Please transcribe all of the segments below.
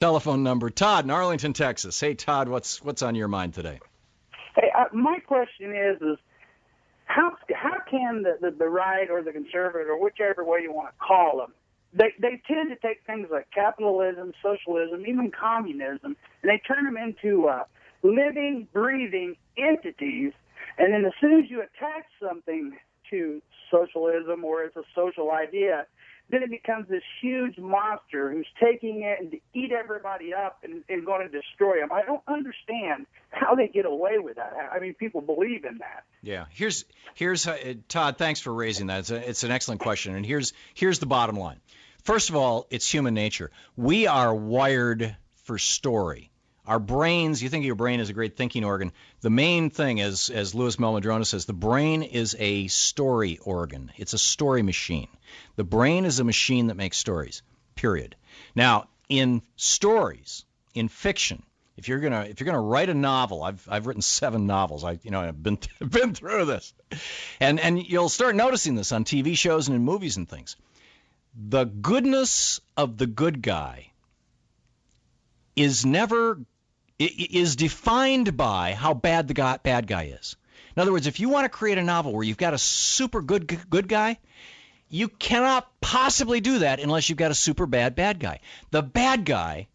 Telephone number, Todd in Arlington, Texas. Hey, Todd, what's on your mind today? Hey, my question is how can the right or the conservative or whichever way you want to call them, they tend to take things like capitalism, socialism, even communism, and they turn them into living, breathing entities. And then as soon as you attach something to socialism or it's a social idea, then it becomes this huge monster who's taking it and to eat everybody up and going to destroy them. I don't understand how they get away with that. I mean, people believe in that. Yeah. Here's Todd, thanks for raising that. It's an excellent question. And here's the bottom line. First of all, it's human nature. We are wired for story. Our brains, you think of your brain as a great thinking organ. The main thing is, as Louis Malmadrona says, the brain is a story organ. It's a story machine. The brain is a machine that makes stories, period. Now, in stories, in fiction, if you're gonna write a novel, I've written 7 novels. I've been through this, and you'll start noticing this on TV shows and in movies and things. The goodness of the good guy is defined by how bad the bad guy is. In other words, if you want to create a novel where you've got a super good guy, you cannot possibly do that unless you've got a super bad guy. The bad guy,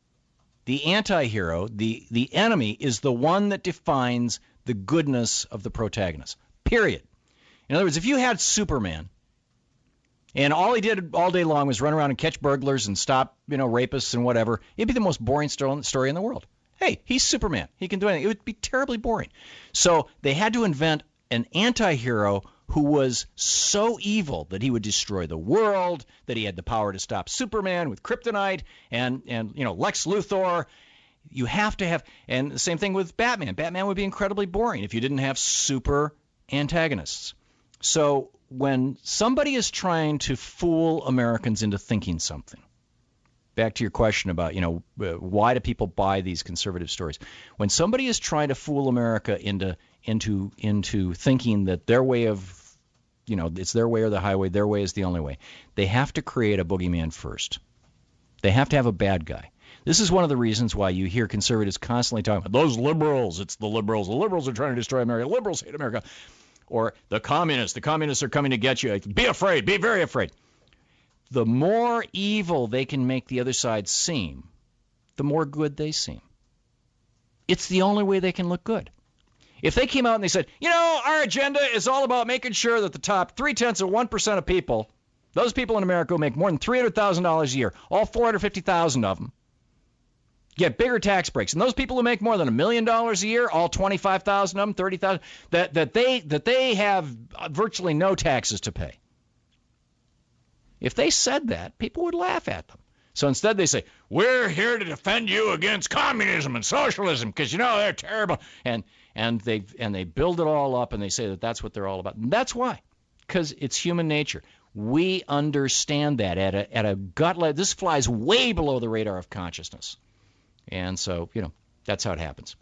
the anti-hero, the enemy, is the one that defines the goodness of the protagonist, period. In other words, if you had Superman, and all he did all day long was run around and catch burglars and stop, rapists and whatever, it'd be the most boring story in the world. Hey, he's Superman. He can do anything. It would be terribly boring. So they had to invent an anti-hero who was so evil that he would destroy the world, that he had the power to stop Superman with kryptonite and Lex Luthor. You have to have, and the same thing with Batman. Batman would be incredibly boring if you didn't have super antagonists. So when somebody is trying to fool Americans into thinking something, back to your question about, why do people buy these conservative stories? When somebody is trying to fool America into thinking that their way of, it's their way or the highway, their way is the only way, they have to create a boogeyman first. They have to have a bad guy. This is one of the reasons why you hear conservatives constantly talking about those liberals. It's the liberals. The liberals are trying to destroy America. The liberals hate America. Or the communists. The communists are coming to get you. Be afraid. Be very afraid. The more evil they can make the other side seem, the more good they seem. It's the only way they can look good. If they came out and they said, our agenda is all about making sure that the top 0.3% of people, those people in America who make more than $300,000 a year, all 450,000 of them, get bigger tax breaks. And those people who make more than $1 million a year, all 25,000 of them, 30,000, that they have virtually no taxes to pay. If they said that, people would laugh at them. So instead they say, we're here to defend you against communism and socialism because, they're terrible. And they build it all up and they say that that's what they're all about. And that's why, because it's human nature. We understand that at a gut level. This flies way below the radar of consciousness. And so, that's how it happens.